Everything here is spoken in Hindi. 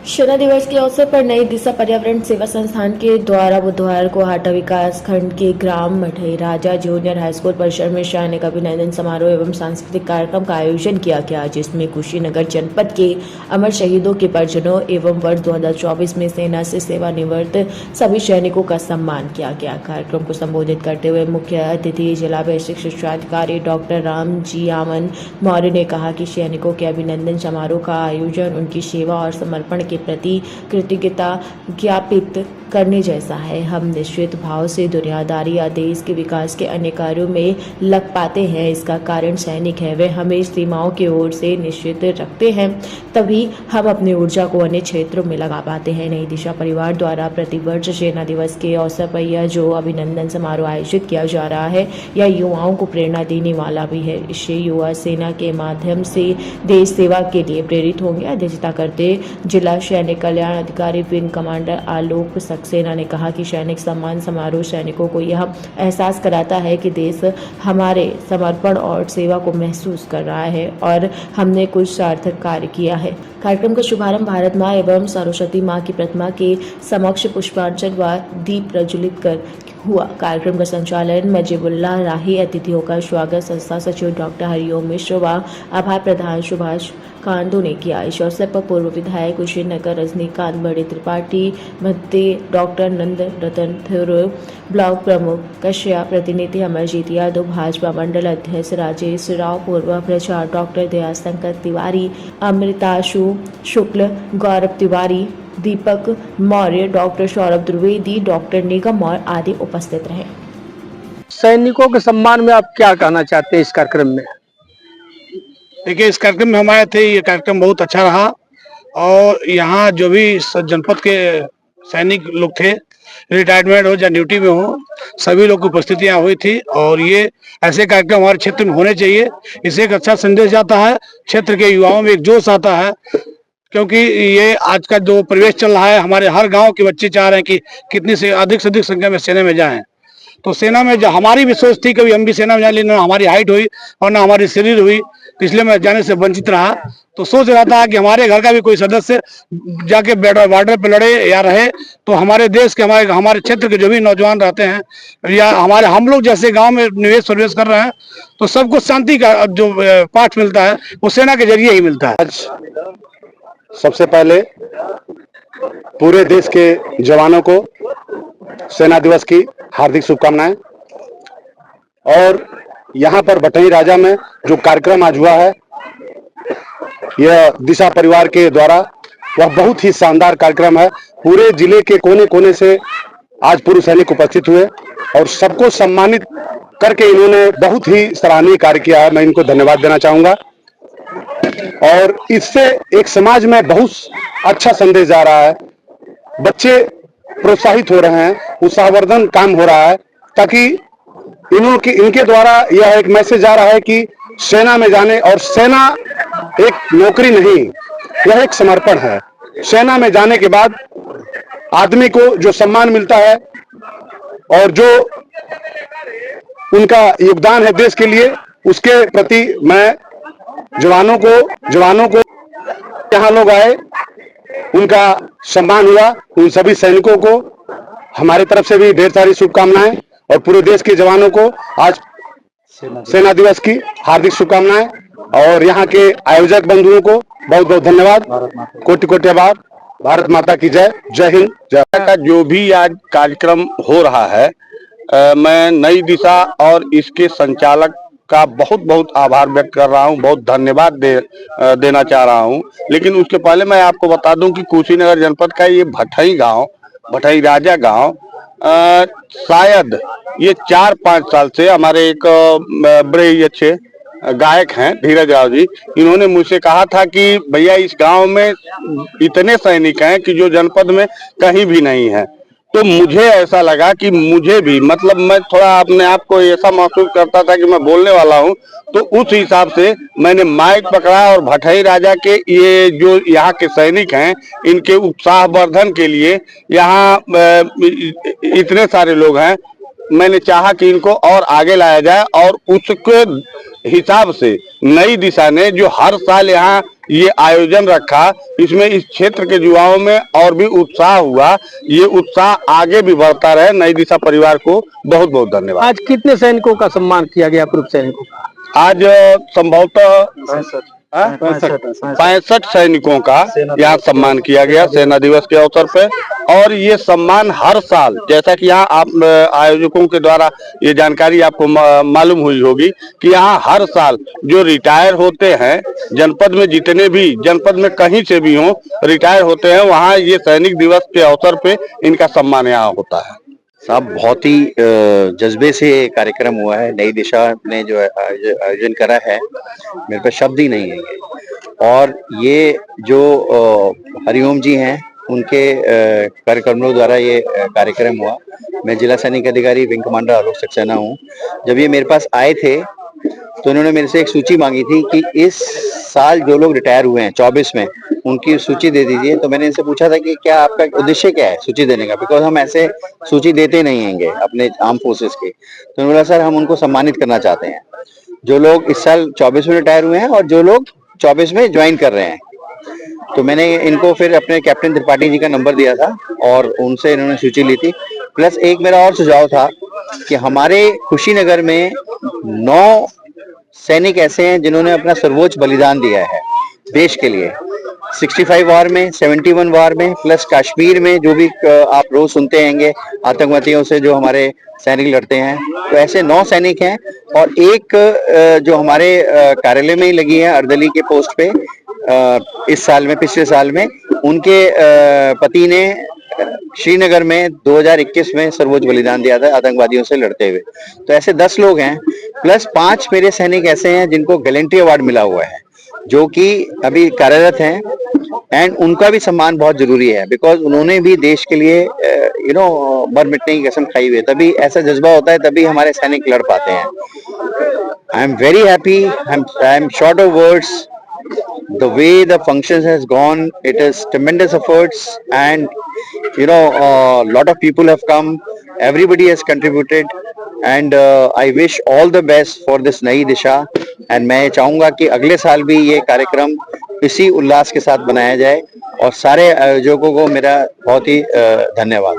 सेना दिवस के अवसर पर नई दिशा पर्यावरण सेवा संस्थान के द्वारा बुधवार को हाटा विकास खंड के ग्राम मठई राजा जूनियर हाई स्कूल परिसर में सैनिक अभिनंदन समारोह एवं सांस्कृतिक कार्यक्रम का आयोजन किया गया, जिसमें कुशीनगर जनपद के अमर शहीदों के परिजनों एवं वर्ष 2024 में सेना से सेवानिवृत्त सभी सैनिकों का सम्मान किया गया। कार्यक्रम को संबोधित करते हुए मुख्य अतिथि जिला बेसिक शिक्षा अधिकारी डॉक्टर राम जी आमन मौर्य ने कहा कि सैनिकों के अभिनंदन समारोह का आयोजन उनकी सेवा और समर्पण के प्रति कृतज्ञता ज्ञापित करने जैसा है। हम निश्चित भाव से दुनियादारी या देश के विकास के अन्य कार्यों में लग पाते हैं। इसका कारण सैनिक है, वे हमें सीमाओं की ओर से निश्चित रखते हैं, तभी हम अपनी ऊर्जा को अन्य क्षेत्रों में लगा पाते हैं। नई दिशा परिवार द्वारा प्रतिवर्ष सेना दिवस के अवसर पर यह जो अभिनंदन समारोह आयोजित किया जा रहा है, यह युवाओं को प्रेरणा देने वाला भी है। इससे युवा सेना के माध्यम से देश सेवा के लिए प्रेरित होंगे। अध्यक्षता करते जिला सैनिक कल्याण अधिकारी विंग कमांडर आलोक सक्सेना ने कहा कि सैनिक सम्मान समारोह सैनिकों को यह एहसास कराता है कि देश हमारे समर्पण और सेवा को महसूस कर रहा है और हमने कुछ सार्थक कार्य किया है। कार्यक्रम का शुभारंभ भारत माँ एवं सरस्वती माँ की प्रतिमा के समक्ष पुष्पांजलि व दीप प्रज्वलित कर हुआ। कार्यक्रम का संचालन मजीबुल्लाह राही, अतिथियों का स्वागत संस्था सचिव डॉक्टर हरिओम मिश्र व आभार प्रधान सुभाष कांडू ने किया। इस अवसर पर पूर्व विधायक कुशीनगर रजनीकांत बड़े त्रिपाठी, मध्य डॉक्टर नंद रतन थेरो, ब्लॉक प्रमुख कश्यप, प्रतिनिधि अमरजीत यादव, भाजपा मंडल अध्यक्ष राजेश राव, पूर्व प्रचार डॉक्टर दयाशंकर तिवारी, अमृताशु शुक्ल, गौरव तिवारी, दीपक मौर्य, डॉक्टर सौरभ द्विवेदी, डॉक्टर निगम मौर्य आदि उपस्थित रहे। सैनिकों के सम्मान में आप क्या कहना चाहते हैं इस कार्यक्रम में? देखिए, इस कार्यक्रम में हम आए थे, ये कार्यक्रम बहुत अच्छा रहा और यहाँ जो भी जनपद के सैनिक लोग थे, रिटायरमेंट हो या ड्यूटी में हो, सभी लोग की उपस्थितियाँ हुई थी और ये ऐसे कार्यक्रम हमारे क्षेत्र में होने चाहिए। इससे एक अच्छा संदेश जाता है, क्षेत्र के युवाओं में एक जोश आता है, क्योंकि ये आज का जो परिवेश चल रहा है, हमारे हर गांव के बच्चे चाह रहे हैं कि कितनी से अधिक संख्या में सेना में जाएं। तो सेना में जो हमारी भी सोच थी कभी हम भी सेना में जाए, लेकिन हमारी हाइट हुई और ना हमारी शरीर हुई, तो इसलिए मैं जाने से वंचित रहा। तो सोच रहा था कि हमारे घर का भी कोई सदस्य जाके बॉर्डर पे लड़े या रहे, तो हमारे देश के हमारे क्षेत्र के जो भी नौजवान रहते हैं या हमारे हम लोग जैसे गांव में निवेश प्रवेश कर रहे हैं, तो सबको शांति का जो पाठ मिलता है वो सेना के जरिए ही मिलता है। आज सबसे पहले पूरे देश के जवानों को सेना दिवस की हार्दिक शुभकामनाएं। और यहाँ पर भटई राजा में जो कार्यक्रम आज हुआ है, यह दिशा परिवार के द्वारा, वह बहुत ही शानदार कार्यक्रम है। पूरे जिले के कोने कोने से आज पूर्व सैनिक उपस्थित हुए और सबको सम्मानित करके इन्होंने बहुत ही सराहनीय कार्य किया है। मैं इनको धन्यवाद देना चाहूंगा और इससे एक समाज में बहुत अच्छा संदेश जा रहा है। बच्चे प्रोत्साहित हो रहे हैं, उत्साहवर्धन काम हो रहा है, ताकि इनके द्वारा यह एक मैसेज आ रहा है कि सेना में जाने, और सेना एक नौकरी नहीं, यह एक समर्पण है। सेना में जाने के बाद आदमी को जो सम्मान मिलता है और जो उनका योगदान है देश के लिए, उसके प्रति मैं जवानों को यहाँ लोग आए, उनका सम्मान हुआ। उन सभी सैनिकों को हमारी तरफ से भी ढेर सारी शुभकामनाएं और पूरे देश के जवानों को आज सेना दिवस की हार्दिक शुभकामनाएं। और यहाँ के आयोजक बंधुओं को बहुत बहुत धन्यवाद, कोटि कोटि आभार। भारत माता की जय। जय हिंद, जय। का जो भी आज कार्यक्रम हो रहा है, मैं नई दिशा और इसके संचालक का बहुत बहुत आभार व्यक्त कर रहा हूं, बहुत धन्यवाद देना चाह रहा हूं। लेकिन उसके पहले मैं आपको बता दूं कि कुशीनगर जनपद का ये भटई गांव, भटई राजा गांव, शायद ये 4-5 साल से हमारे एक बड़े ही अच्छे गायक हैं धीरज राव जी, इन्होंने मुझसे कहा था कि भैया इस गांव में इतने सैनिक हैं कि जो जनपद में कहीं भी नहीं है। तो मुझे ऐसा लगा कि मुझे भी, मतलब मैं थोड़ा अपने आप को ऐसा महसूस करता था कि मैं बोलने वाला हूं, तो उस हिसाब से मैंने माइक पकड़ा और भटई राजा के ये जो यहाँ के सैनिक हैं, इनके उत्साहवर्धन के लिए यहाँ इतने सारे लोग हैं, मैंने चाहा कि इनको और आगे लाया जाए। और उसके हिसाब से नई दिशा ने जो हर साल यहाँ ये आयोजन रखा, इसमें इस क्षेत्र के युवाओं में और भी उत्साह हुआ। ये उत्साह आगे भी बढ़ता रहे। नई दिशा परिवार को बहुत बहुत धन्यवाद। आज कितने सैनिकों का सम्मान किया गया, पूर्व सैनिकों का? आज संभवतः 65 सैनिकों का यहाँ सम्मान किया गया सेना दिवस के अवसर पे। और ये सम्मान हर साल, जैसा कि यहाँ आप आयोजकों के द्वारा ये जानकारी आपको मालूम हुई होगी कि यहाँ हर साल जो रिटायर होते हैं जनपद में, जितने भी जनपद में कहीं से भी हों रिटायर होते हैं, वहाँ ये सैनिक दिवस के अवसर पे इनका सम्मान यहाँ होता है। साहब, बहुत ही जज्बे से कार्यक्रम हुआ है। नई दिशा ने जो आयोजन करा है, मेरे पास शब्द ही नहीं है ये। और ये जो हरिओम जी हैं, उनके कार्यक्रमों द्वारा ये कार्यक्रम हुआ। मैं जिला सैनिक अधिकारी विंग कमांडर आलोक सक्सेना हूँ। जब ये मेरे पास आए थे तो उन्होंने मेरे से एक सूची मांगी थी कि इस साल जो लोग रिटायर हुए हैं 24 में, उनकी सूची दे दीजिए। तो मैंने इनसे पूछा था कि क्या आपका उद्देश्य क्या है सूची देने का, बिकॉज हम ऐसे सूची देते नहीं हैंगे अपने आर्म फोर्सेस के। तो उन्होंने बोला सर, हम उनको सम्मानित करना चाहते हैं जो लोग इस साल 24 में रिटायर हुए हैं और जो लोग 24 में ज्वाइन कर रहे हैं। तो मैंने इनको फिर अपने कैप्टन त्रिपाठी जी का नंबर दिया था और उनसे इन्होंने सूची ली थी। प्लस एक मेरा और सुझाव था कि हमारे कुशीनगर में 9 सैनिक ऐसे हैं जिन्होंने अपना सर्वोच्च बलिदान दिया है देश के लिए। 65 वार में, 71 वार में, प्लस कश्मीर में जो भी आप रोज सुनते हैंगे आतंकवादियों से जो हमारे सैनिक लड़ते हैं। तो ऐसे 9 सैनिक हैं। और एक जो हमारे कार्यालय में ही लगी है अर्दली के पोस्ट पे, इस साल में, पिछले साल में उनके पति ने श्रीनगर में 2021 में सर्वोच्च बलिदान दिया था आतंकवादियों से लड़ते हुए। तो ऐसे 10 लोग हैं। प्लस 5 मेरे सैनिक ऐसे हैं जिनको गैलेंट्री अवार्ड मिला हुआ है, जो कि अभी कार्यरत हैं। एंड उनका भी सम्मान बहुत जरूरी है, बिकॉज उन्होंने भी देश के लिए मर मिटने की कसम खाई हुई है। तभी ऐसा जज्बा होता है, तभी हमारे सैनिक लड़ पाते हैं। I am very happy, I am short of words the way the functions has gone. It is tremendous efforts, and a lot of people have come, everybody has contributed, and I wish all the best for this नई दिशा। and मैं चाहूंगा कि अगले साल भी ये कार्यक्रम इसी उल्लास के साथ बनाया जाए। और सारे आयोजकों को मेरा बहुत ही धन्यवाद।